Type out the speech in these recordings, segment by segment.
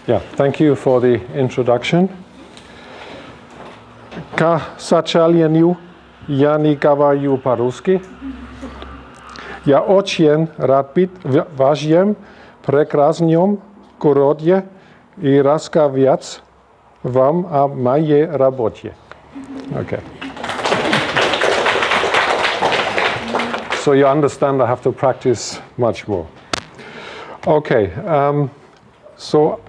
Yeah, thank you for the introduction. Ka sachalieniu, ja nie gawaju по-русски. Я очень рад быть в вашем прекрасном городе и рассказать вам о моей работе. Okay. So you understand I have to practice much more. Okay, so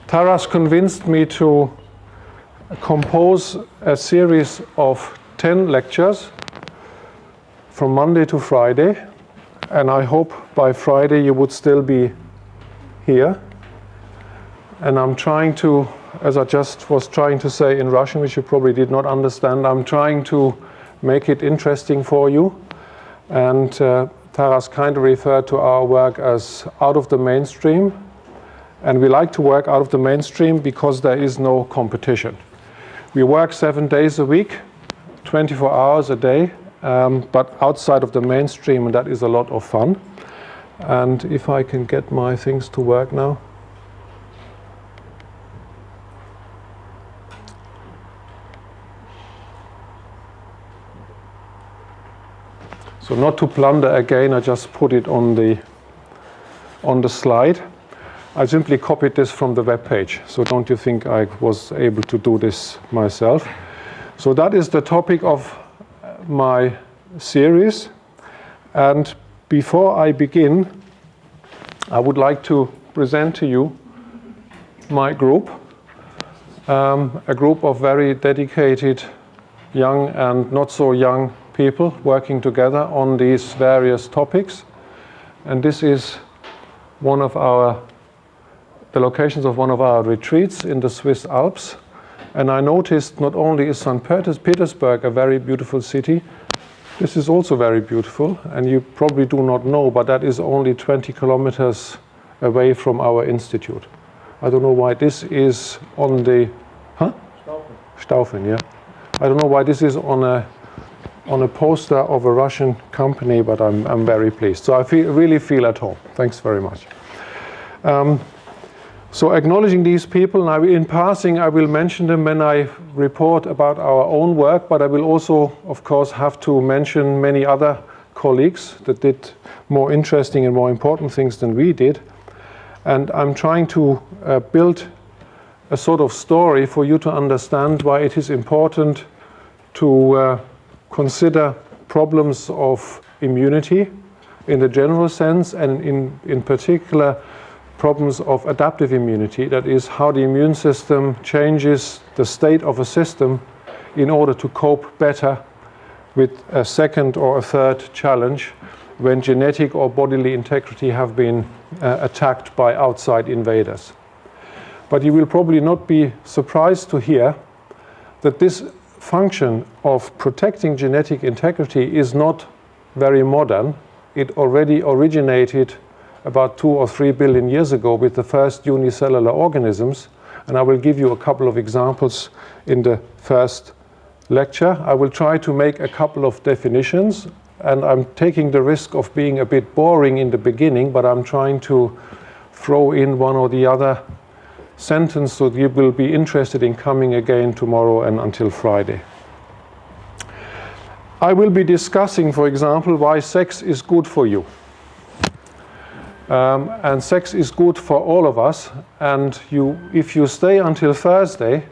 Taras convinced me to compose a series of 10 lectures from Monday to Friday, and I hope by Friday you would still be here. And I'm trying to, as I just was trying to say in Russian, which you probably did not understand, I'm trying to make it interesting for you. And Taras kindly referred to our work as out of the mainstream. And we like to work out of the mainstream because there is no competition. We work 7 days a week, 24 hours a day, but outside of the mainstream, and that is a lot of fun. And if I can get my things to work now. So not to plunder again, I just put it on the slide. I simply copied this from the web page, so don't you think I was able to do this myself. So that is the topic of my series. And before I begin, I would like to present to you my group, a group of very dedicated young and not so young people working together on these various topics. And this is the locations of one of our retreats in the Swiss Alps. And I noticed not only is St. Petersburg a very beautiful city, this is also very beautiful, and you probably do not know, but that is only 20 kilometers away from our institute. I don't know why this is on the... Staufen, yeah. I don't know why this is on a poster of a Russian company, but I'm very pleased. So I really feel at home. Thanks very much. So acknowledging these people, now in passing I will mention them when I report about our own work, but I will also, of course, have to mention many other colleagues that did more interesting and more important things than we did. And I'm trying to build a sort of story for you to understand why it is important to consider problems of immunity in the general sense, and in particular problems of adaptive immunity, that is how the immune system changes the state of a system in order to cope better with a second or a third challenge when genetic or bodily integrity have been attacked by outside invaders. But you will probably not be surprised to hear that this function of protecting genetic integrity is not very modern. It already originated about 2 or 3 billion years ago with the first unicellular organisms, and I will give you a couple of examples in the first lecture. I will try to make a couple of definitions, and I'm taking the risk of being a bit boring in the beginning, but I'm trying to throw in one or the other sentence so that you will be interested in coming again tomorrow and until Friday. I will be discussing, for example, why sex is good for you. And sex is good for all of us, and if you stay until Thursday,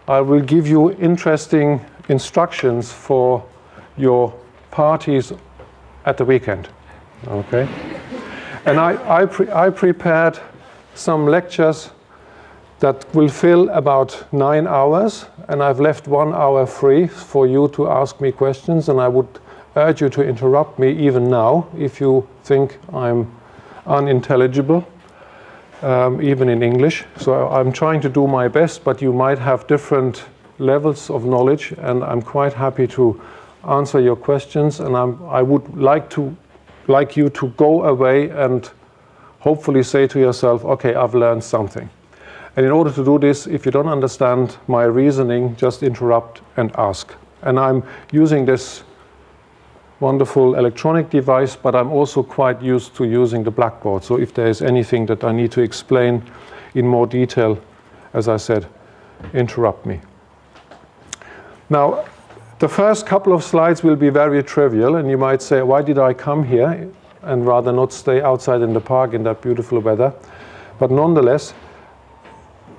I will give you interesting instructions for your parties at the weekend. Okay? And I prepared some lectures that will fill about 9 hours, and I've left 1 hour free for you to ask me questions, and I would urge you to interrupt me even now if you think I'm unintelligible, even in English. So I'm trying to do my best, but you might have different levels of knowledge, and I'm quite happy to answer your questions. And I would like you to go away and hopefully say to yourself, okay, I've learned something. And in order to do this, if you don't understand my reasoning, just interrupt and ask. And I'm using this wonderful electronic device, but I'm also quite used to using the blackboard. So if there is anything that I need to explain in more detail, as I said, interrupt me. Now, the first couple of slides will be very trivial, and you might say, why did I come here and rather not stay outside in the park in that beautiful weather? But nonetheless,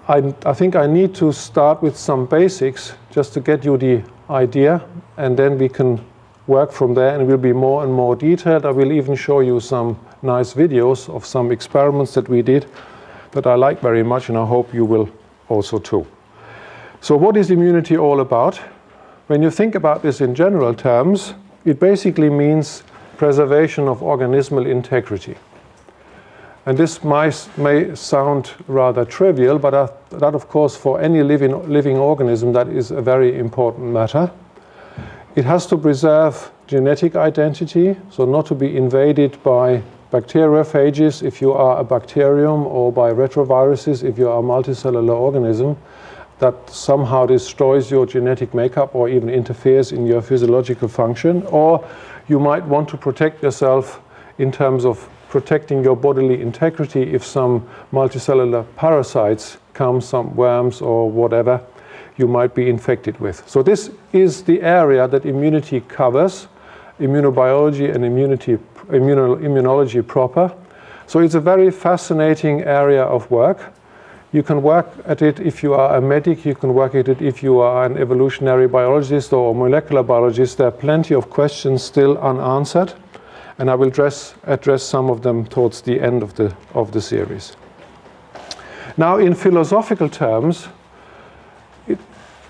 I think I need to start with some basics just to get you the idea, and then we can work from there, and it will be more and more detailed. I will even show you some nice videos of some experiments that we did that I like very much, and I hope you will also too. So what is immunity all about? When you think about this in general terms, it basically means preservation of organismal integrity. And this may sound rather trivial, but that of course for any living organism that is a very important matter. It has to preserve genetic identity, so not to be invaded by bacteriophages if you are a bacterium, or by retroviruses if you are a multicellular organism that somehow destroys your genetic makeup or even interferes in your physiological function. Or you might want to protect yourself in terms of protecting your bodily integrity if some multicellular parasites come, some worms or whatever you might be infected with. So this is the area that immunity covers, immunobiology and immunology proper. So it's a very fascinating area of work. You can work at it if you are a medic, you can work at it if you are an evolutionary biologist or molecular biologist. There are plenty of questions still unanswered, and I will address some of them towards the end of the series. Now, in philosophical terms,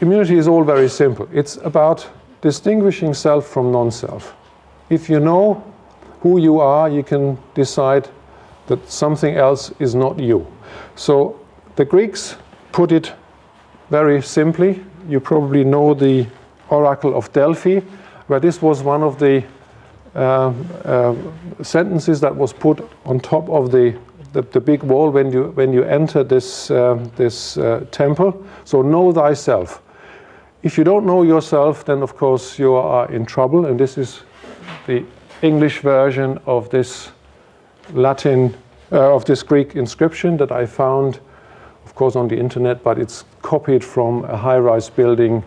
immunity is all very simple. It's about distinguishing self from non-self. If you know who you are, you can decide that something else is not you. So the Greeks put it very simply. You probably know the Oracle of Delphi, where this was one of the sentences that was put on top of the big wall when you enter this temple. So know thyself. If you don't know yourself, then of course you are in trouble. And this is the English version of this Greek inscription that I found, of course, on the internet, but it's copied from a high-rise building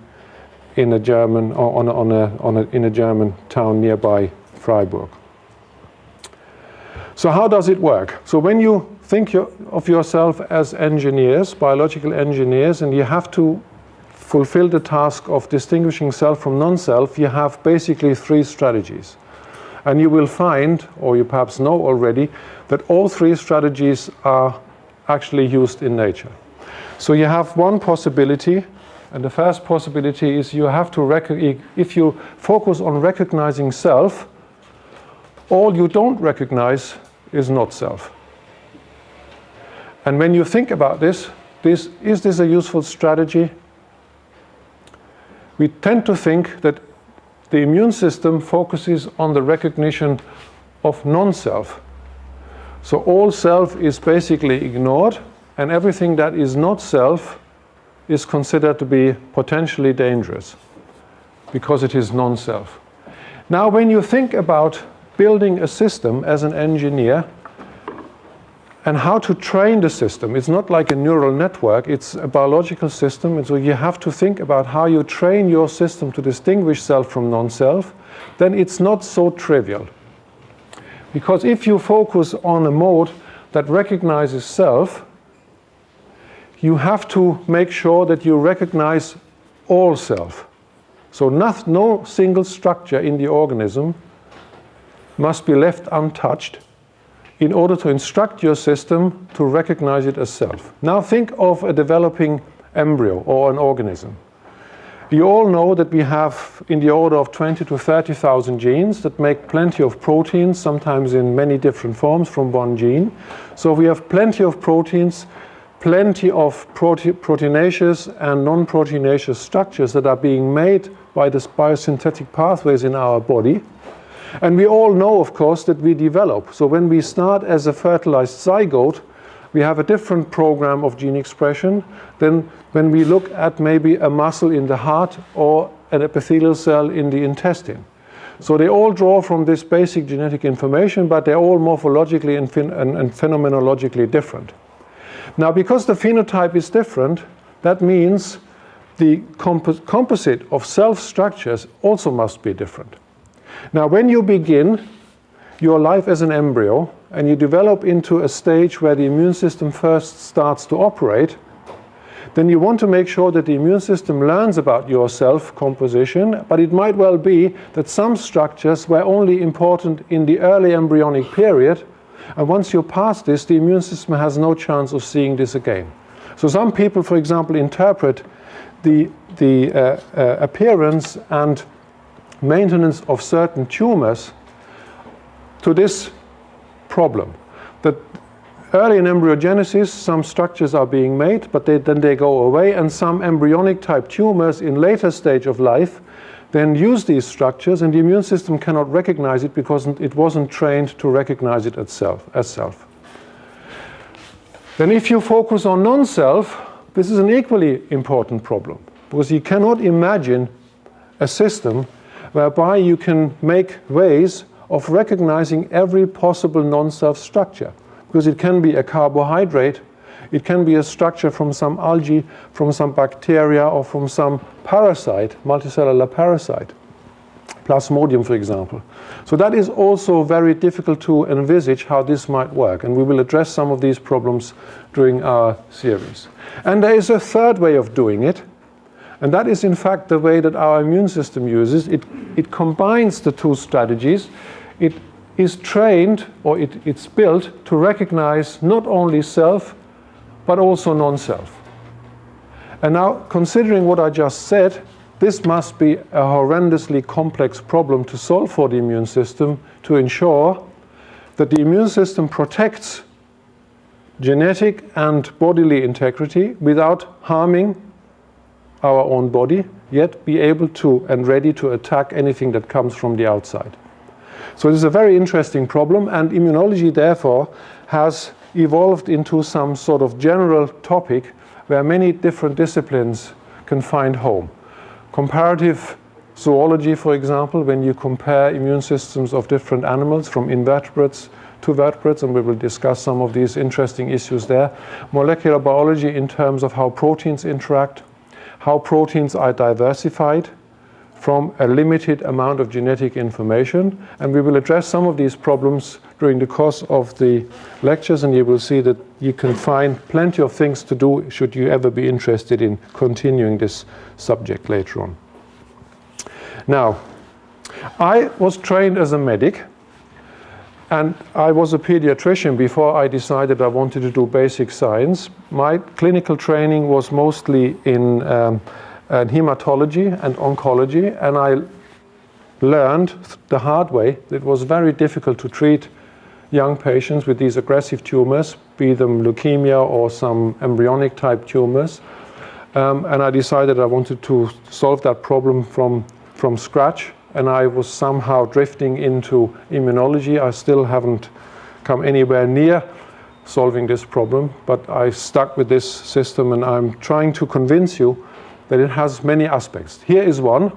in a German in a German town nearby Freiburg. So how does it work? So when you think of yourself as engineers, biological engineers, and you have to fulfill the task of distinguishing self from non-self, you have basically three strategies. And you will find, or you perhaps know already, that all three strategies are actually used in nature. So you have one possibility, and the first possibility is you have to if you focus on recognizing self, all you don't recognize is not self. And when you think about this, is this a useful strategy? We tend to think that the immune system focuses on the recognition of non-self. So all self is basically ignored, and everything that is not self is considered to be potentially dangerous because it is non-self. Now, when you think about building a system as an engineer and how to train the system, it's not like a neural network, it's a biological system, and so you have to think about how you train your system to distinguish self from non-self. Then it's not so trivial. Because if you focus on a mode that recognizes self, you have to make sure that you recognize all self. So no single structure in the organism must be left untouched in order to instruct your system to recognize it as self. Now think of a developing embryo or an organism. You all know that we have in the order of 20 to 30,000 genes that make plenty of proteins, sometimes in many different forms from one gene. So we have plenty of proteins, plenty of proteinaceous and non-proteinaceous structures that are being made by the biosynthetic pathways in our body. And we all know, of course, that we develop. So when we start as a fertilized zygote, we have a different program of gene expression than when we look at maybe a muscle in the heart or an epithelial cell in the intestine. So they all draw from this basic genetic information, but they're all morphologically and phenomenologically different. Now, because the phenotype is different, that means the composite of self structures also must be different. Now, when you begin your life as an embryo and you develop into a stage where the immune system first starts to operate, then you want to make sure that the immune system learns about your self composition, but it might well be that some structures were only important in the early embryonic period, and once you pass this, the immune system has no chance of seeing this again. So some people, for example, interpret the appearance and maintenance of certain tumors to this problem, that early in embryogenesis some structures are being made, but then they go away, and some embryonic type tumors in later stage of life then use these structures, and the immune system cannot recognize it because it wasn't trained to recognize it as self. Then if you focus on non-self, this is an equally important problem, because you cannot imagine a system whereby you can make ways of recognizing every possible non-self structure, because it can be a carbohydrate, it can be a structure from some algae, from some bacteria, or from some parasite, multicellular parasite, Plasmodium, for example. So that is also very difficult to envisage how this might work, and we will address some of these problems during our series. And there is a third way of doing it, and that is in fact the way that our immune system uses. It combines the two strategies. It is trained, or it's built to recognize not only self, but also non-self. And now, considering what I just said, this must be a horrendously complex problem to solve for the immune system, to ensure that the immune system protects genetic and bodily integrity without harming our own body, yet be able to and ready to attack anything that comes from the outside. So this is a very interesting problem, and immunology therefore has evolved into some sort of general topic where many different disciplines can find home. Comparative zoology, for example, when you compare immune systems of different animals from invertebrates to vertebrates, and we will discuss some of these interesting issues there. Molecular biology in terms of how proteins interact, how proteins are diversified from a limited amount of genetic information, and we will address some of these problems during the course of the lectures, and you will see that you can find plenty of things to do should you ever be interested in continuing this subject later on. Now, I was trained as a medic, and I was a pediatrician before I decided I wanted to do basic science. My clinical training was mostly in hematology and oncology, and I learned the hard way that it was very difficult to treat young patients with these aggressive tumors, be them leukemia or some embryonic type tumors. And I decided I wanted to solve that problem from scratch, and I was somehow drifting into immunology. I still haven't come anywhere near solving this problem, but I stuck with this system, and I'm trying to convince you that it has many aspects. Here is one.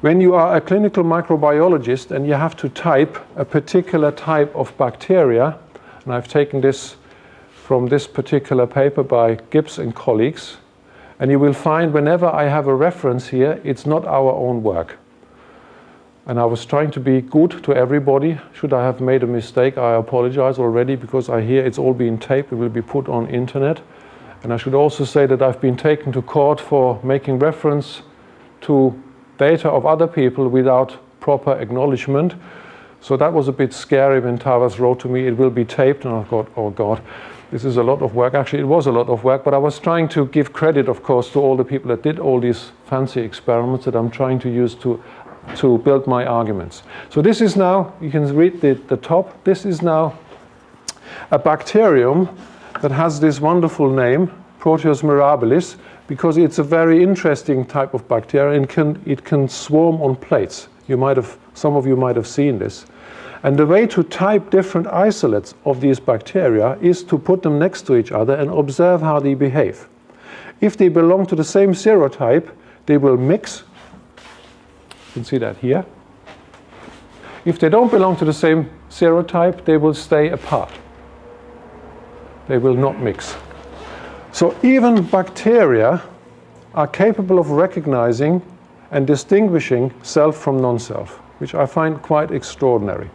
When you are a clinical microbiologist and you have to type a particular type of bacteria, and I've taken this from this particular paper by Gibbs and colleagues, and you will find whenever I have a reference here, it's not our own work. And I was trying to be good to everybody. Should I have made a mistake, I apologize already, because I hear it's all being taped, it will be put on internet. And I should also say that I've been taken to court for making reference to data of other people without proper acknowledgement. So that was a bit scary when Tavas wrote to me, it will be taped, and I thought, oh God, this is a lot of work. Actually, it was a lot of work, but I was trying to give credit, of course, to all the people that did all these fancy experiments that I'm trying to use to build my arguments. So this is now, you can read the top, this is now a bacterium that has this wonderful name, Proteus mirabilis, because it's a very interesting type of bacteria, and it can swarm on plates. Some of you might have seen this. And the way to type different isolates of these bacteria is to put them next to each other and observe how they behave. If they belong to the same serotype, they will mix. You can see that here. If they don't belong to the same serotype, they will stay apart. They will not mix. So even bacteria are capable of recognizing and distinguishing self from non-self, which I find quite extraordinary.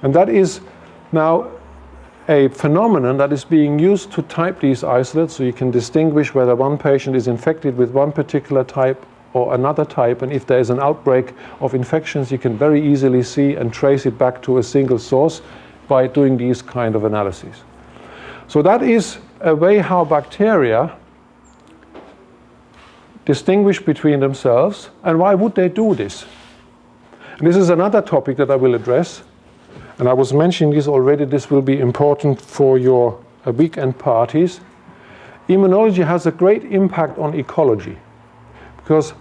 And that is now a phenomenon that is being used to type these isolates, so you can distinguish whether one patient is infected with one particular type or another type, and if there is an outbreak of infections, you can very easily see and trace it back to a single source by doing these kind of analyses. So that is a way how bacteria distinguish between themselves. And why would they do this? And this is another topic that I will address. And I was mentioning this already. This will be important for your weekend parties. Immunology has a great impact on ecology, because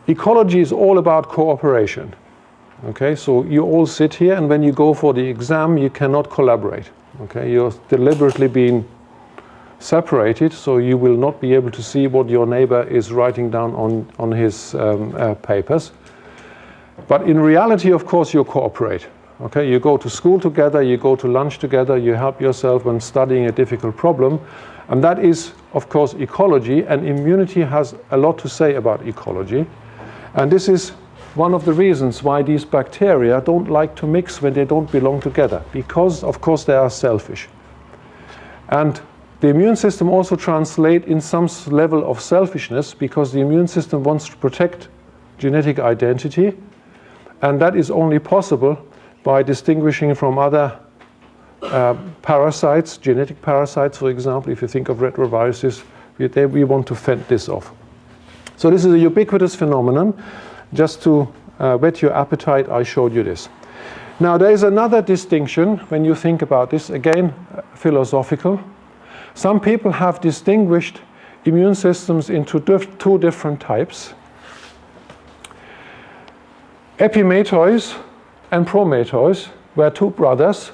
ecology is all about cooperation. Okay, so you all sit here, and when you go for the exam, you cannot collaborate. Okay, you're deliberately being separated, so you will not be able to see what your neighbor is writing down on his papers. But in reality, of course, you cooperate. Okay, you go to school together, you go to lunch together, you help yourself when studying a difficult problem. And that is, of course, ecology, and immunity has a lot to say about ecology. And this is one of the reasons why these bacteria don't like to mix when they don't belong together, because, of course, they are selfish. And the immune system also translates in some level of selfishness, because the immune system wants to protect genetic identity, and that is only possible by distinguishing from other parasites, genetic parasites, for example. If you think of retroviruses, we want to fend this off. So this is a ubiquitous phenomenon. Just to whet your appetite, I showed you this. Now there is another distinction when you think about this, again philosophical. Some people have distinguished immune systems into two different types. Epimetheus and Prometheus were two brothers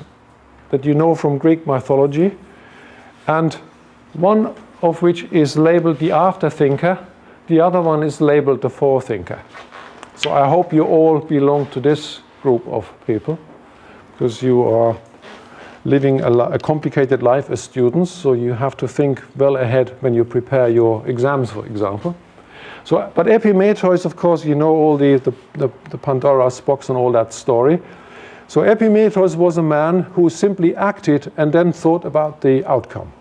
that you know from Greek mythology, and one of which is labeled the afterthinker, the other one is labeled the forethinker. So I hope you all belong to this group of people, because you are living a complicated life as students, so you have to think well ahead when you prepare your exams, for example. So, but Epimetheus, of course, you know all the Pandora's box and all that story. So Epimetheus was a man who simply acted and then thought about the outcome.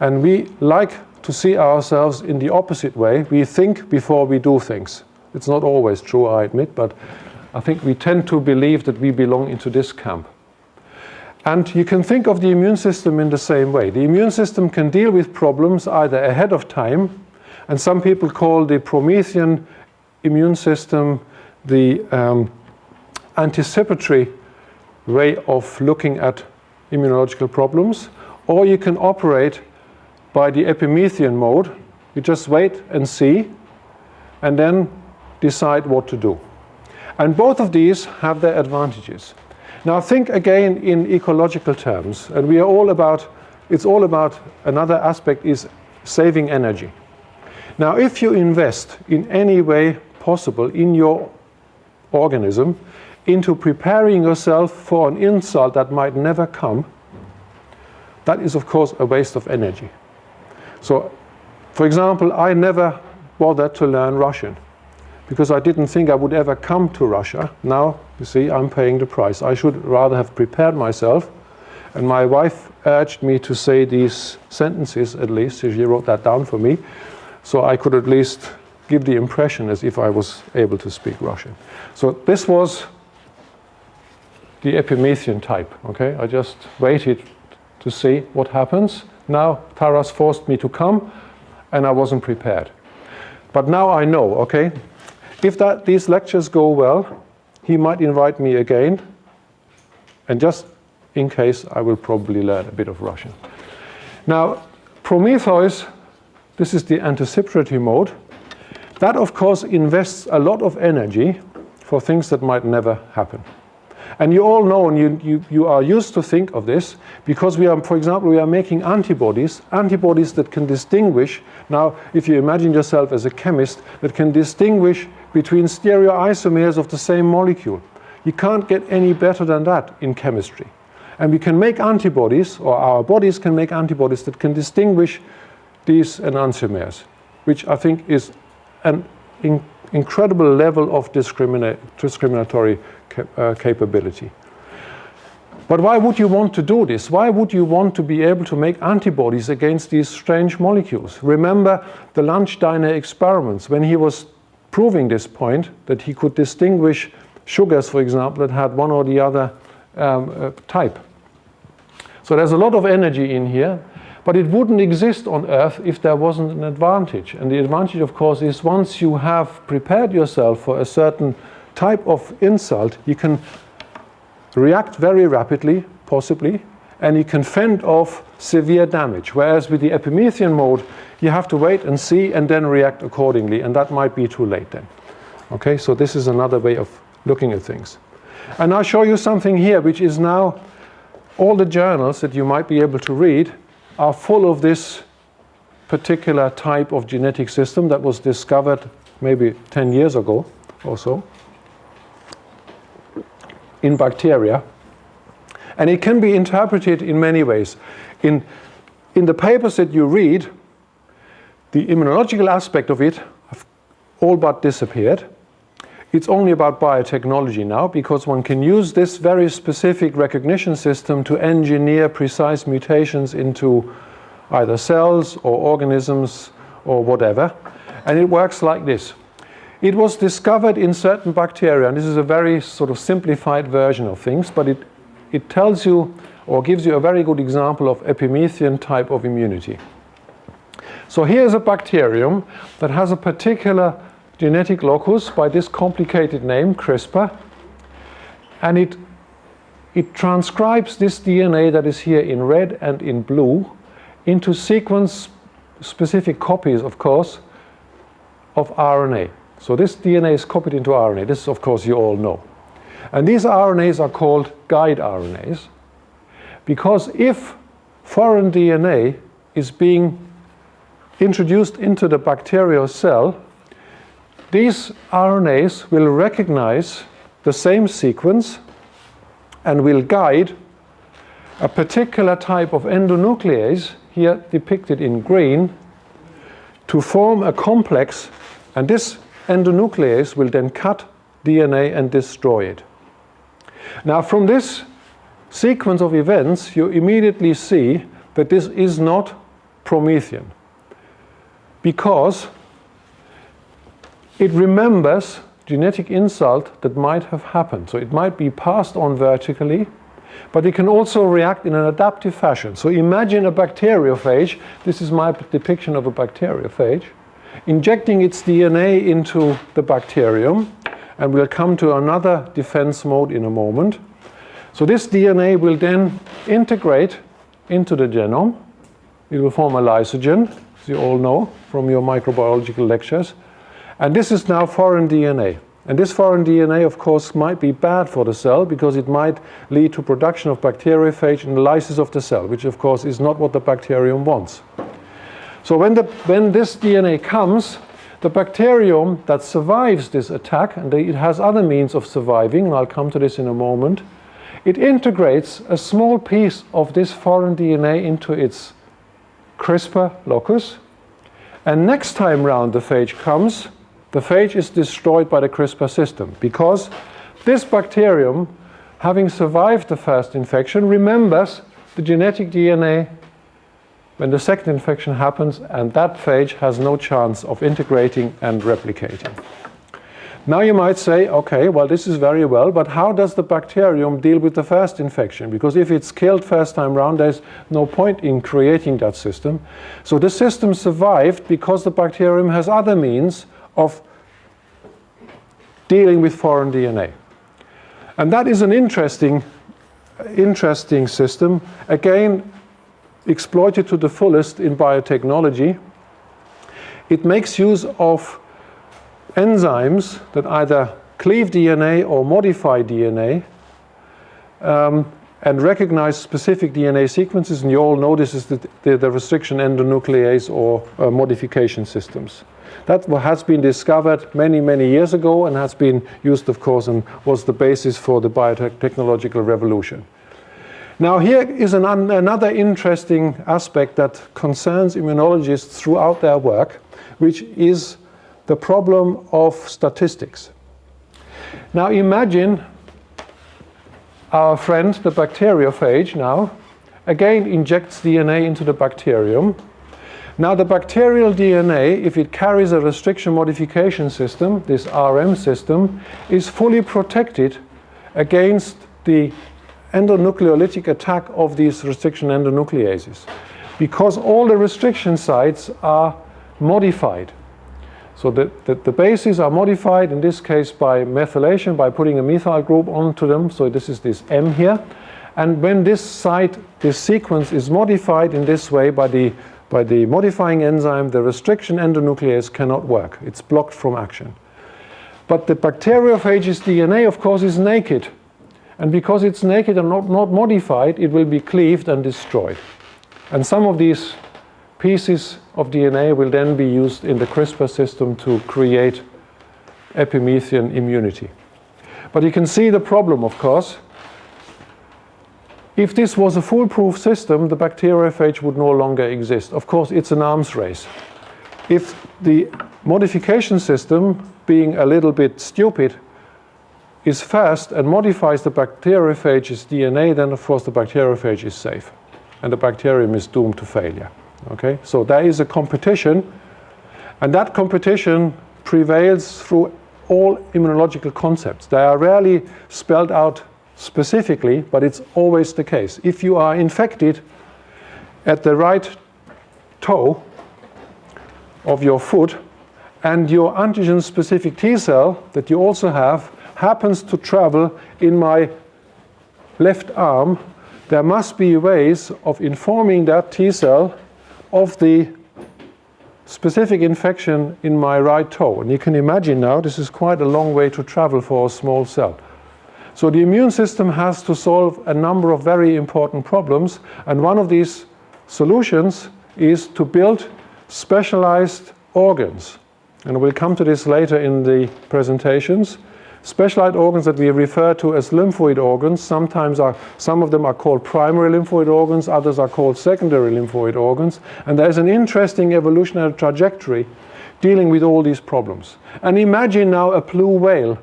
And we like to see ourselves in the opposite way. We think before we do things. It's not always true, I admit, but I think we tend to believe that we belong into this camp. And you can think of the immune system in the same way. The immune system can deal with problems either ahead of time, and some people call the Promethean immune system the anticipatory way of looking at immunological problems, or you can operate by the Epimethean mode. You just wait and see, and then decide what to do. And both of these have their advantages. Now think again in ecological terms, and we are all about, it's all about, another aspect is saving energy. Now if you invest in any way possible in your organism into preparing yourself for an insult that might never come, that is of course a waste of energy. So for example, I never bothered to learn Russian, because I didn't think I would ever come to Russia. Now, you see, I'm paying the price. I should rather have prepared myself. And my wife urged me to say these sentences at least. She wrote that down for me, so I could at least give the impression as if I was able to speak Russian. So this was the Epimethean type. Okay, I just waited to see what happens. Now Taras forced me to come, and I wasn't prepared. But now I know, okay? If these lectures go well, he might invite me again, and just in case, I will probably learn a bit of Russian. Now, Prometheus, this is the anticipatory mode. That, of course, invests a lot of energy for things that might never happen. And you all know, and you are used to think of this, because we are, for example, we are making antibodies that can distinguish. Now, if you imagine yourself as a chemist, that can distinguish between stereoisomers of the same molecule. You can't get any better than that in chemistry. And we can make antibodies, or our bodies can make antibodies that can distinguish these enantiomers, which I think is an incredible level of discriminatory capability. But why would you want to do this? Why would you want to be able to make antibodies against these strange molecules? Remember the lunch diner experiments when he was proving this point, that he could distinguish sugars, for example, that had one or the other type. So there's a lot of energy in here, but it wouldn't exist on Earth if there wasn't an advantage. And the advantage, of course, is once you have prepared yourself for a certain type of insult, you can react very rapidly, possibly, and you can fend off severe damage. Whereas with the Epimethean mode, you have to wait and see and then react accordingly, and that might be too late then. Okay, so this is another way of looking at things. And I'll show you something here, which is now all the journals that you might be able to read are full of this particular type of genetic system that was discovered maybe 10 years ago or so in bacteria. And it can be interpreted in many ways. In the papers that you read, the immunological aspect of it have all but disappeared. It's only about biotechnology now, because one can use this very specific recognition system to engineer precise mutations into either cells or organisms or whatever. And it works like this. It was discovered in certain bacteria, and this is a very sort of simplified version of things, but it tells you or gives you a very good example of Epimethean type of immunity. So here's a bacterium that has a particular genetic locus by this complicated name, CRISPR, and it transcribes this DNA that is here in red and in blue into sequence-specific copies, of course, of RNA. So this DNA is copied into RNA. This, of course, you all know. And these RNAs are called guide RNAs, because if foreign DNA is being introduced into the bacterial cell, these RNAs will recognize the same sequence and will guide a particular type of endonuclease, here depicted in green, to form a complex, and this endonuclease will then cut DNA and destroy it. Now, from this sequence of events, you immediately see that this is not Promethean, because it remembers genetic insult that might have happened. So it might be passed on vertically, but it can also react in an adaptive fashion. So imagine a bacteriophage. This is my depiction of a bacteriophage, injecting its DNA into the bacterium, and we'll come to another defense mode in a moment. So this DNA will then integrate into the genome. It will form a lysogen, as you all know from your microbiological lectures. And this is now foreign DNA. And this foreign DNA, of course, might be bad for the cell, because it might lead to production of bacteriophage and lysis of the cell, which, of course, is not what the bacterium wants. So when this DNA comes, the bacterium that survives this attack, and it has other means of surviving, and I'll come to this in a moment, it integrates a small piece of this foreign DNA into its CRISPR locus, and next time round the phage comes, the phage is destroyed by the CRISPR system, because this bacterium, having survived the first infection, remembers the genetic DNA when the second infection happens, and that phage has no chance of integrating and replicating. Now you might say, okay, well, this is very well, but how does the bacterium deal with the first infection? Because if it's killed first time round, there's no point in creating that system. So the system survived because the bacterium has other means of dealing with foreign DNA. And that is an interesting system, again, exploited to the fullest in biotechnology. It makes use of enzymes that either cleave DNA or modify DNA and recognize specific DNA sequences, and you all know this is the restriction endonuclease or modification systems. That has been discovered many, many years ago and has been used, of course, and was the basis for the biotechnological revolution. Now here is another interesting aspect that concerns immunologists throughout their work, which is the problem of statistics. Now imagine our friend, the bacteriophage, now again injects DNA into the bacterium. Now the bacterial DNA, if it carries a restriction modification system, this RM system, is fully protected against the endonucleolytic attack of these restriction endonucleases, because all the restriction sites are modified. So the bases are modified, in this case by methylation, by putting a methyl group onto them. So this is this M here. And when this site, this sequence is modified in this way by the modifying enzyme, the restriction endonuclease cannot work. It's blocked from action. But the bacteriophage's DNA, of course, is naked. And because it's naked and not modified, it will be cleaved and destroyed. And some of these pieces of DNA will then be used in the CRISPR system to create epimethean immunity. But you can see the problem, of course. If this was a foolproof system, the bacteriophage would no longer exist. Of course, it's an arms race. If the modification system, being a little bit stupid, is fast and modifies the bacteriophage's DNA, then of course the bacteriophage is safe. And the bacterium is doomed to failure. Okay? So there is a competition, and that competition prevails through all immunological concepts. They are rarely spelled out specifically, but it's always the case. If you are infected at the right toe of your foot, and your antigen-specific T cell that you also have happens to travel in my left arm, there must be ways of informing that T cell of the specific infection in my right toe. And you can imagine now this is quite a long way to travel for a small cell. So the immune system has to solve a number of very important problems, and one of these solutions is to build specialized organs. And we'll come to this later in the presentations. Specialized organs that we refer to as lymphoid organs. Some of them are called primary lymphoid organs, others are called secondary lymphoid organs. And there's an interesting evolutionary trajectory dealing with all these problems. And imagine now a blue whale.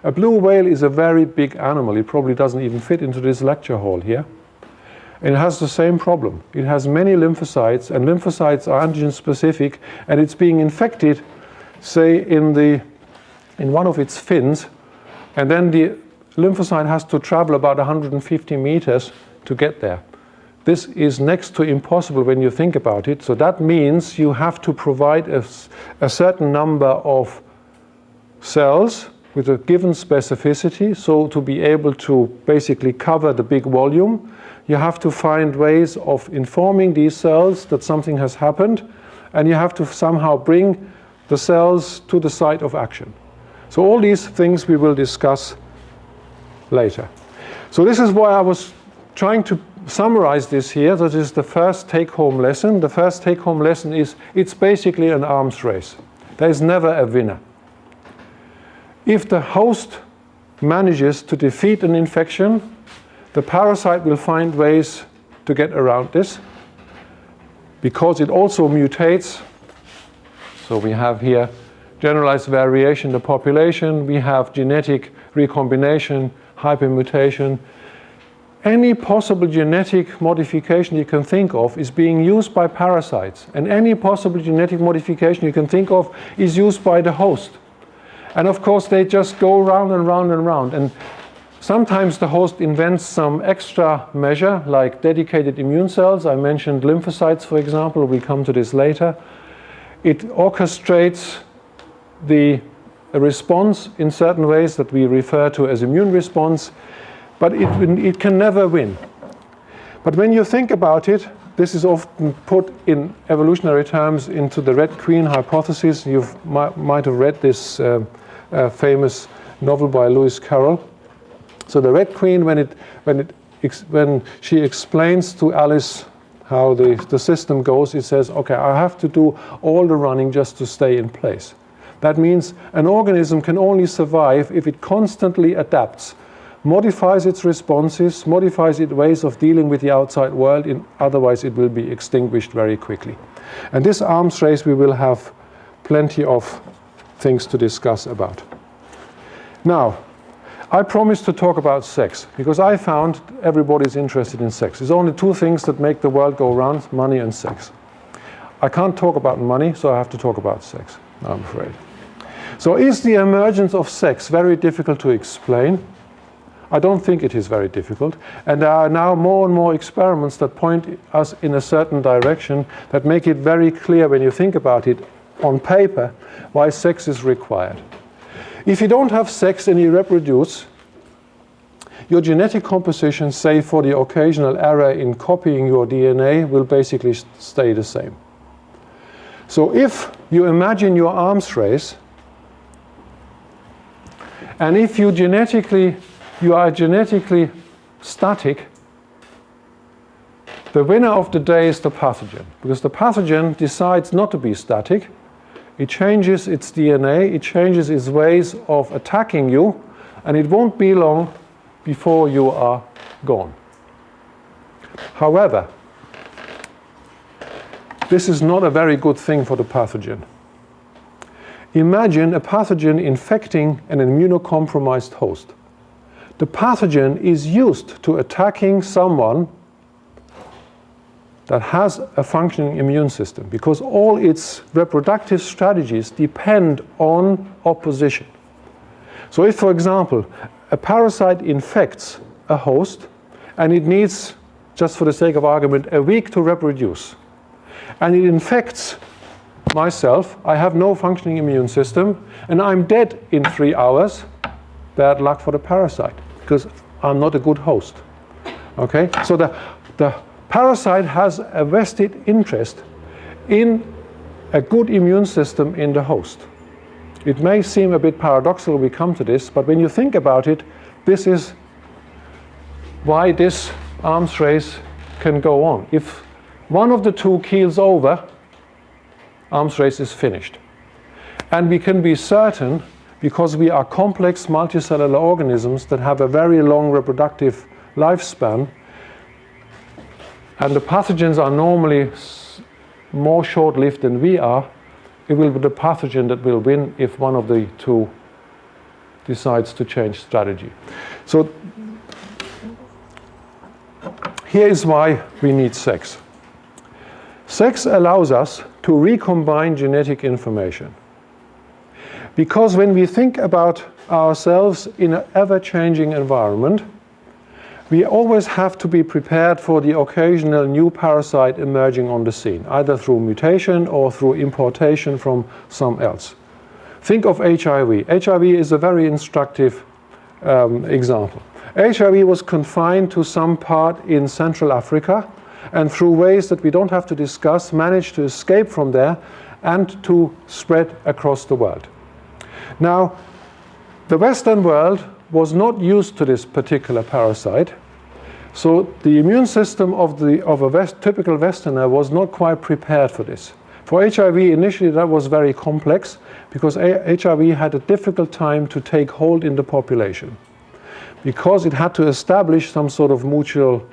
A blue whale is a very big animal. It probably doesn't even fit into this lecture hall here. And it has the same problem. It has many lymphocytes, and lymphocytes are antigen specific, and it's being infected, say, in one of its fins, and then the lymphocyte has to travel about 150 meters to get there. This is next to impossible when you think about it. So that means you have to provide a certain number of cells with a given specificity. So to be able to basically cover the big volume, you have to find ways of informing these cells that something has happened, and you have to somehow bring the cells to the site of action. So all these things we will discuss later. So this is why I was trying to summarize this here. That is the first take-home lesson. The first take-home lesson is it's basically an arms race. There is never a winner. If the host manages to defeat an infection, the parasite will find ways to get around this, because it also mutates. So we have here generalized variation in the population, we have genetic recombination, hypermutation. Any possible genetic modification you can think of is being used by parasites, and any possible genetic modification you can think of is used by the host. And of course they just go round and round and round, and sometimes the host invents some extra measure like dedicated immune cells. I mentioned lymphocytes, for example. We'll come to this later. It orchestrates the response in certain ways that we refer to as immune response, but it can never win. But when you think about it, this is often put in evolutionary terms into the Red Queen hypothesis. You might have read this famous novel by Lewis Carroll. So the Red Queen, when she explains to Alice how the system goes. It says, okay, I have to do all the running just to stay in place. That means an organism can only survive if it constantly adapts, modifies its responses, modifies its ways of dealing with the outside world, otherwise it will be extinguished very quickly. And this arms race we will have plenty of things to discuss about. Now, I promised to talk about sex, because I found everybody's interested in sex. There's only two things that make the world go round: money and sex. I can't talk about money, so I have to talk about sex, I'm afraid. So is the emergence of sex very difficult to explain? I don't think it is very difficult. And there are now more and more experiments that point us in a certain direction that make it very clear when you think about it on paper why sex is required. If you don't have sex and you reproduce, your genetic composition, save for the occasional error in copying your DNA, will basically stay the same. So if you imagine your arms race, and if you are genetically static, the winner of the day is the pathogen, because the pathogen decides not to be static. It changes its DNA, it changes its ways of attacking you, and it won't be long before you are gone. However, this is not a very good thing for the pathogen. Imagine a pathogen infecting an immunocompromised host. The pathogen is used to attacking someone that has a functioning immune system, because all its reproductive strategies depend on opposition. So if, for example, a parasite infects a host and it needs, just for the sake of argument, a week to reproduce, and it infects myself, I have no functioning immune system, and I'm dead in 3 hours, bad luck for the parasite, because I'm not a good host. Okay? So the parasite has a vested interest in a good immune system in the host. It may seem a bit paradoxical we come to this, but when you think about it, this is why this arms race can go on. If one of the two keels over, arms race is finished. And we can be certain, because we are complex multicellular organisms that have a very long reproductive lifespan, and the pathogens are normally more short-lived than we are, it will be the pathogen that will win if one of the two decides to change strategy. So here is why we need sex. Sex allows us to recombine genetic information. Because when we think about ourselves in an ever-changing environment, we always have to be prepared for the occasional new parasite emerging on the scene, either through mutation or through importation from some else. Think of HIV. HIV is a very instructive example. HIV was confined to some part in Central Africa, and through ways that we don't have to discuss, managed to escape from there and to spread across the world. Now, the Western world was not used to this particular parasite, so the immune system of a typical Westerner was not quite prepared for this. For HIV, initially that was very complex, because HIV had a difficult time to take hold in the population, because it had to establish some sort of mutual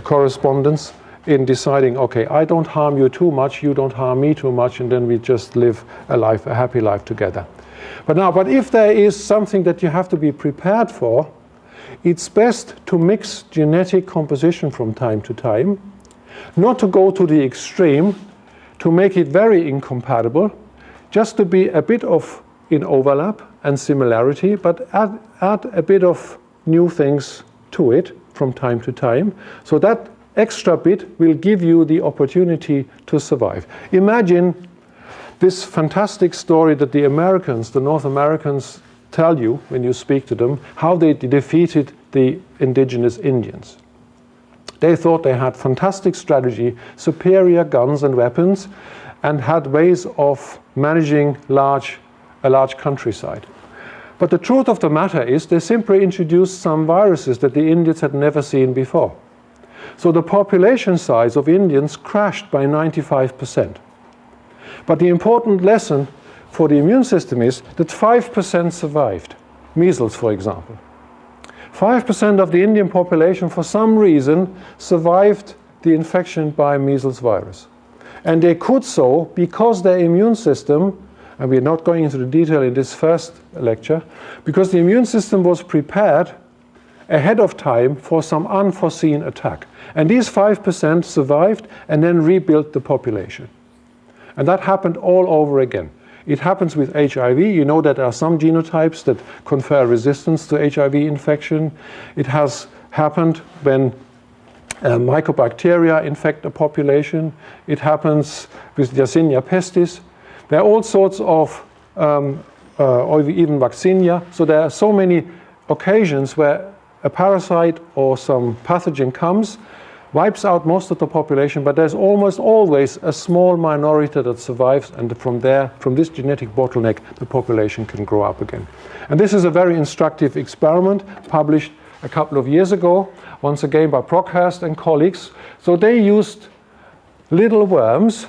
correspondence in deciding, okay, I don't harm you too much, you don't harm me too much, and then we just live a happy life together. But if there is something that you have to be prepared for, it's best to mix genetic composition from time to time, not to go to the extreme, to make it very incompatible, just to be a bit of in overlap and similarity, but add a bit of new things to it from time to time, so that extra bit will give you the opportunity to survive. Imagine this fantastic story that the North Americans tell you when you speak to them, how they defeated the indigenous Indians. They thought they had fantastic strategy, superior guns and weapons, and had ways of managing a large countryside. But the truth of the matter is they simply introduced some viruses that the Indians had never seen before. So the population size of Indians crashed by 95%. But the important lesson for the immune system is that 5% survived. Measles, for example. 5% of the Indian population, for some reason, survived the infection by measles virus. And they could so because their immune system, and we're not going into the detail in this first lecture, because the immune system was prepared ahead of time for some unforeseen attack. And these 5% survived and then rebuilt the population. And that happened all over again. It happens with HIV. You know that there are some genotypes that confer resistance to HIV infection. It has happened when mycobacteria infect a population. It happens with Yersinia pestis. There are all sorts of, or even vaccinia. So there are so many occasions where a parasite or some pathogen comes, wipes out most of the population, but there's almost always a small minority that survives, and from this genetic bottleneck, the population can grow up again. And this is a very instructive experiment published a couple of years ago, once again by Brockhurst and colleagues. So they used little worms,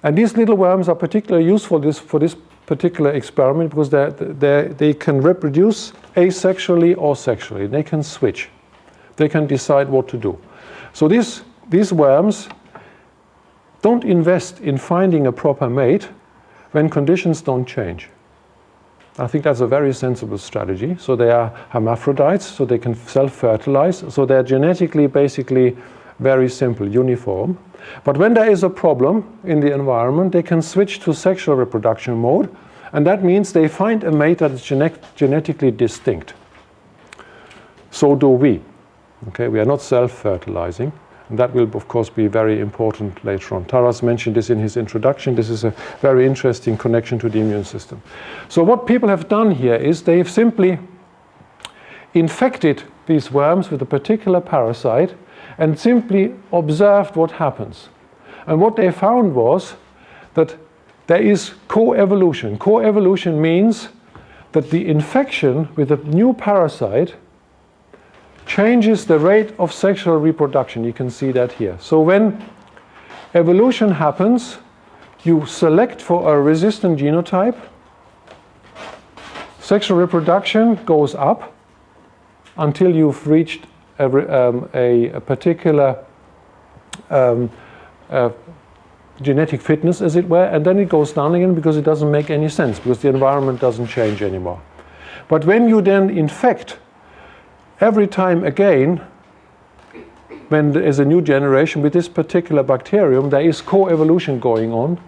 and these little worms are particularly useful for this particular experiment because they can reproduce asexually or sexually. They can switch. They can decide what to do. So these worms don't invest in finding a proper mate when conditions don't change. I think that's a very sensible strategy. So they are hermaphrodites, so they can self-fertilize. So they're genetically basically very simple, uniform. But when there is a problem in the environment, they can switch to sexual reproduction mode, and that means they find a mate that is genetically distinct. So do we. Okay, we are not self-fertilizing, and that will of course be very important later on. Taras mentioned this in his introduction. This is a very interesting connection to the immune system. So what people have done here is they've simply infected these worms with a particular parasite and simply observed what happens. And what they found was that there is co-evolution. Co-evolution means that the infection with a new parasite changes the rate of sexual reproduction. You can see that here. So when evolution happens, you select for a resistant genotype, sexual reproduction goes up until you've reached a particular genetic fitness, as it were, and then it goes down again because it doesn't make any sense, because the environment doesn't change anymore. But when you then infect every time again, when there is a new generation with this particular bacterium, there is co-evolution going on,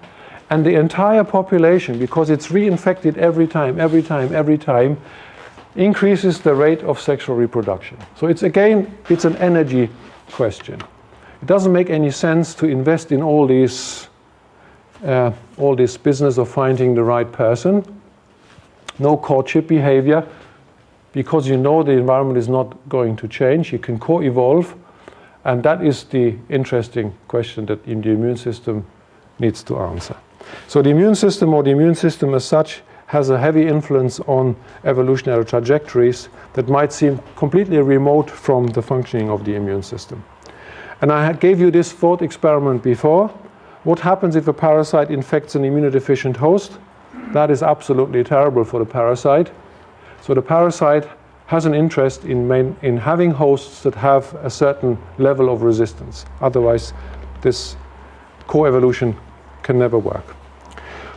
and the entire population, because it's reinfected every time, increases the rate of sexual reproduction. So it's an energy question. It doesn't make any sense to invest in all this business of finding the right person. No courtship behavior, because you know the environment is not going to change. You can co-evolve, and that is the interesting question that the immune system needs to answer. So the immune system, or the immune system as such, has a heavy influence on evolutionary trajectories that might seem completely remote from the functioning of the immune system. And I gave you this thought experiment before. What happens if a parasite infects an immunodeficient host? That is absolutely terrible for the parasite. So the parasite has an interest in having hosts that have a certain level of resistance. Otherwise, this co-evolution can never work.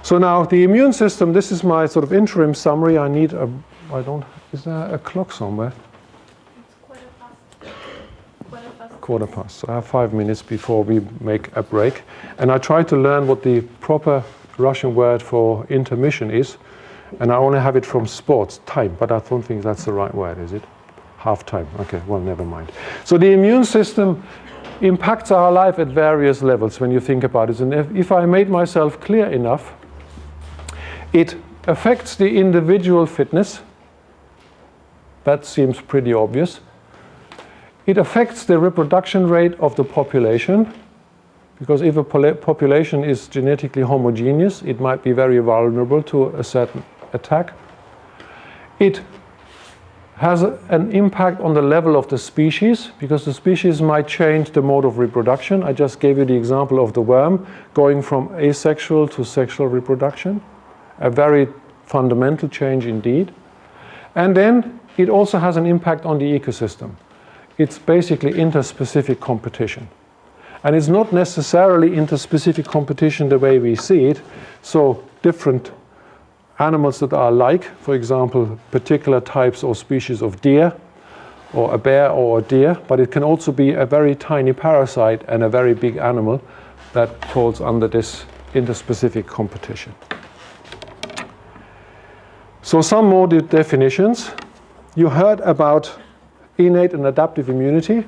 So now the immune system, this is my sort of interim summary. Is there a clock somewhere? It's quarter past. So I have 5 minutes before we make a break. And I try to learn what the proper Russian word for intermission is. And I only have it from sports, time, but I don't think that's the right word, is it? Half time. Okay, well, never mind. So the immune system impacts our life at various levels when you think about it. And if I made myself clear enough, it affects the individual fitness. That seems pretty obvious. It affects the reproduction rate of the population, because if a population is genetically homogeneous, it might be very vulnerable to a certain attack. It has an impact on the level of the species, because the species might change the mode of reproduction. I just gave you the example of the worm going from asexual to sexual reproduction, a very fundamental change indeed. And then it also has an impact on the ecosystem. It's basically interspecific competition. And it's not necessarily interspecific competition the way we see it. So different animals that are alike, for example, particular types or species of deer, or a bear or a deer, but it can also be a very tiny parasite and a very big animal that falls under this interspecific competition. So some more definitions. You heard about innate and adaptive immunity.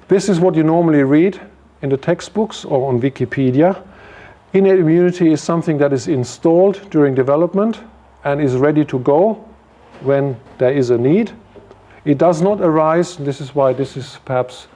This is what you normally read in the textbooks or on Wikipedia. Innate immunity is something that is installed during development and is ready to go when there is a need. It does not arise, this is why this is perhaps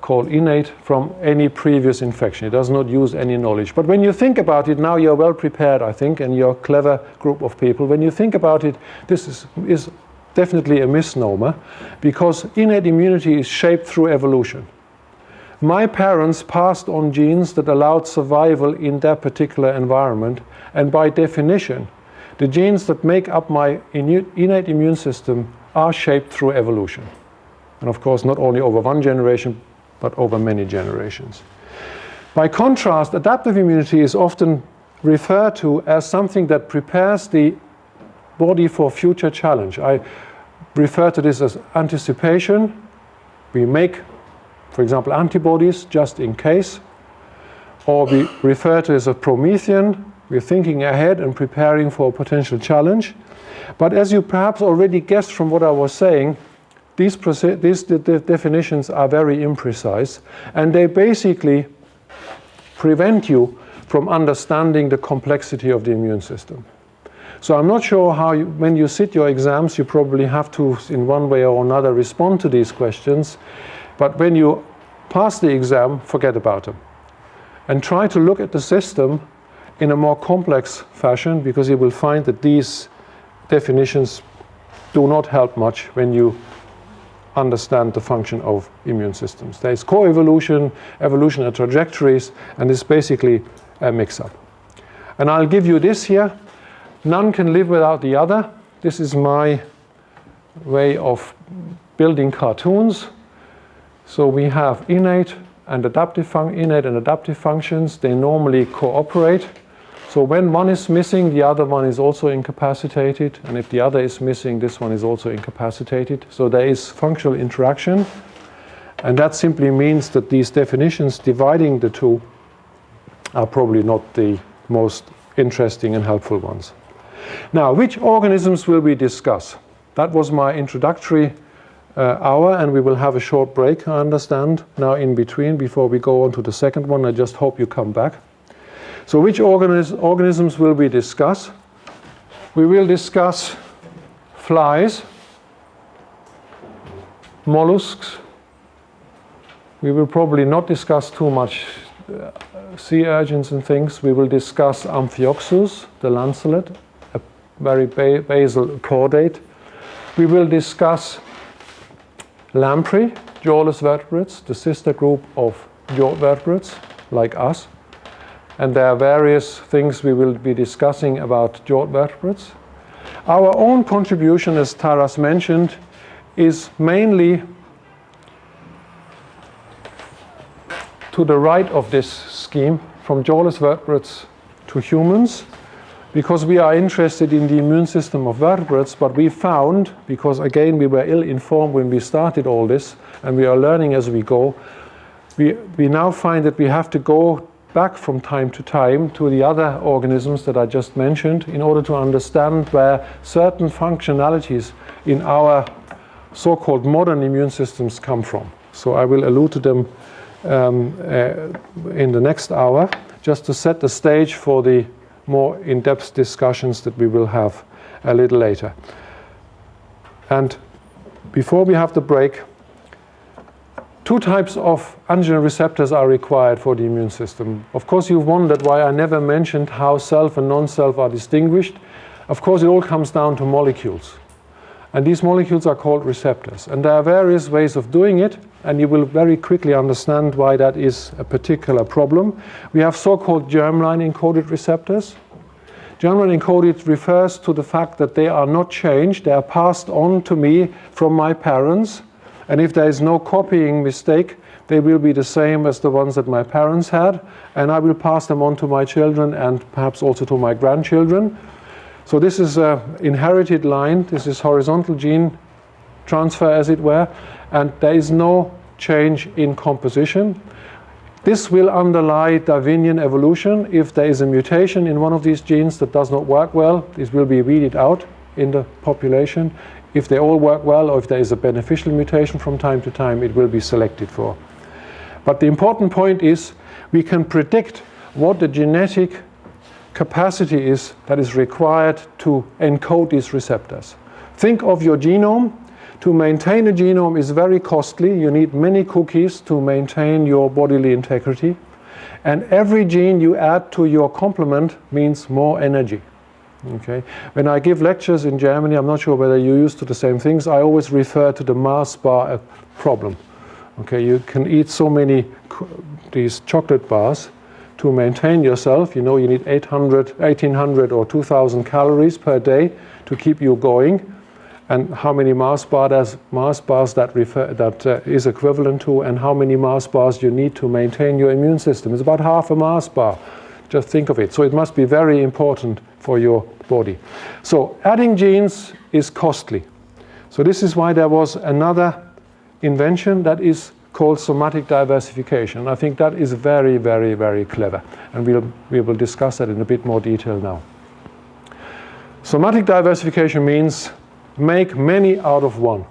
called innate, from any previous infection. It does not use any knowledge. But when you think about it, now you're well prepared, I think, and you're a clever group of people. When you think about it, this is definitely a misnomer, because innate immunity is shaped through evolution. My parents passed on genes that allowed survival in their particular environment, and by definition, the genes that make up my innate immune system are shaped through evolution. And of course, not only over one generation, but over many generations. By contrast, adaptive immunity is often referred to as something that prepares the body for future challenge. I refer to this as anticipation. We make, for example, antibodies just in case, or we refer to it as a Promethean. We're thinking ahead and preparing for a potential challenge. But as you perhaps already guessed from what I was saying, these definitions are very imprecise, and they basically prevent you from understanding the complexity of the immune system. So I'm not sure how when you sit your exams, you probably have to, in one way or another, respond to these questions. But when you pass the exam, forget about them. And try to look at the system in a more complex fashion, because you will find that these definitions do not help much when you understand the function of immune systems. There is coevolution, evolutionary trajectories, and it's basically a mix-up. And I'll give you this here. None can live without the other. This is my way of building cartoons. So we have innate and adaptive functions. They normally cooperate. So when one is missing, the other one is also incapacitated. And if the other is missing, this one is also incapacitated. So there is functional interaction. And that simply means that these definitions dividing the two are probably not the most interesting and helpful ones. Now, which organisms will we discuss? That was my introductory hour, and we will have a short break, I understand, now in between before we go on to the second one. I just hope you come back. So which organisms will we discuss? We will discuss flies, mollusks. We will probably not discuss too much sea urchins and things. We will discuss Amphioxus, the lancelet, a very basal chordate. We will discuss lamprey, jawless vertebrates, the sister group of jawed vertebrates like us. And there are various things we will be discussing about jawed vertebrates. Our own contribution, as Taras mentioned, is mainly to the right of this scheme, from jawless vertebrates to humans, because we are interested in the immune system of vertebrates. But we found, because again we were ill-informed when we started all this, and we are learning as we go, we now find that we have to go back from time to time to the other organisms that I just mentioned in order to understand where certain functionalities in our so-called modern immune systems come from. So I will allude to them in the next hour, just to set the stage for the more in-depth discussions that we will have a little later. And before we have the break, two types of antigen receptors are required for the immune system. Of course, you've wondered why I never mentioned how self and non-self are distinguished. Of course, it all comes down to molecules. And these molecules are called receptors. And there are various ways of doing it, and you will very quickly understand why that is a particular problem. We have so-called germline encoded receptors. Germline encoded refers to the fact that they are not changed, they are passed on to me from my parents, and if there is no copying mistake, they will be the same as the ones that my parents had, and I will pass them on to my children and perhaps also to my grandchildren. So this is an inherited line. This is horizontal gene transfer, as it were, and there is no change in composition. This will underlie Darwinian evolution. If there is a mutation in one of these genes that does not work well, this will be weeded out in the population. If they all work well, or if there is a beneficial mutation from time to time, it will be selected for. But the important point is we can predict what the genetic capacity is that is required to encode these receptors. Think of your genome. To maintain a genome is very costly. You need many cookies to maintain your bodily integrity. And every gene you add to your complement means more energy. Okay. When I give lectures in Germany, I'm not sure whether you're used to the same things, I always refer to the Mars bar problem. Okay, you can eat so many these chocolate bars to maintain yourself. You know, you need 1800 or 2000 calories per day to keep you going. And how many Mars bars that is equivalent to, and how many Mars bars you need to maintain your immune system. It's about half a Mars bar. Just think of it. So it must be very important for your body. So adding genes is costly. So this is why there was another invention that is called somatic diversification. I think that is very, very, very clever. And we will discuss that in a bit more detail now. Somatic diversification means make many out of one.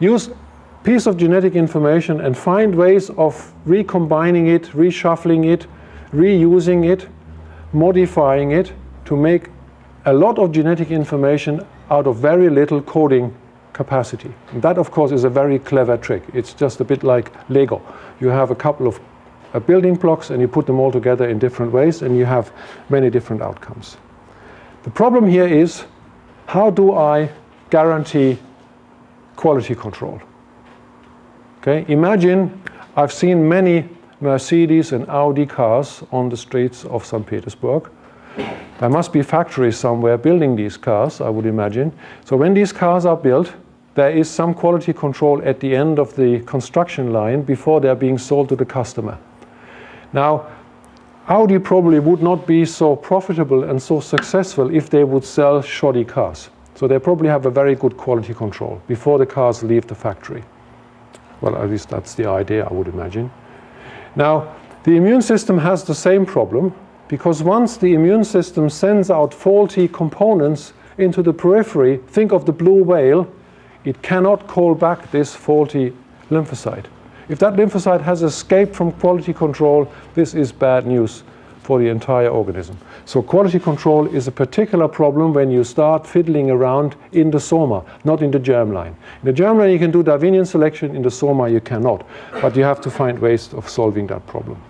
Use a piece of genetic information and find ways of recombining it, reshuffling it, reusing it, modifying it to make a lot of genetic information out of very little coding capacity. And that, of course, is a very clever trick. It's just a bit like Lego. You have a couple of building blocks and you put them all together in different ways and you have many different outcomes. The problem here is, how do I guarantee quality control? Okay, imagine I've seen many Mercedes and Audi cars on the streets of St. Petersburg. There must be factories somewhere building these cars, I would imagine. So when these cars are built, there is some quality control at the end of the construction line before they're being sold to the customer. Now, Audi probably would not be so profitable and so successful if they would sell shoddy cars. So they probably have a very good quality control before the cars leave the factory. Well, at least that's the idea, I would imagine. Now, the immune system has the same problem, because once the immune system sends out faulty components into the periphery, think of the blue whale, it cannot call back this faulty lymphocyte. If that lymphocyte has escaped from quality control, this is bad news for the entire organism. So quality control is a particular problem when you start fiddling around in the soma, not in the germline. In the germline you can do Darwinian selection, in the soma you cannot. But you have to find ways of solving that problem.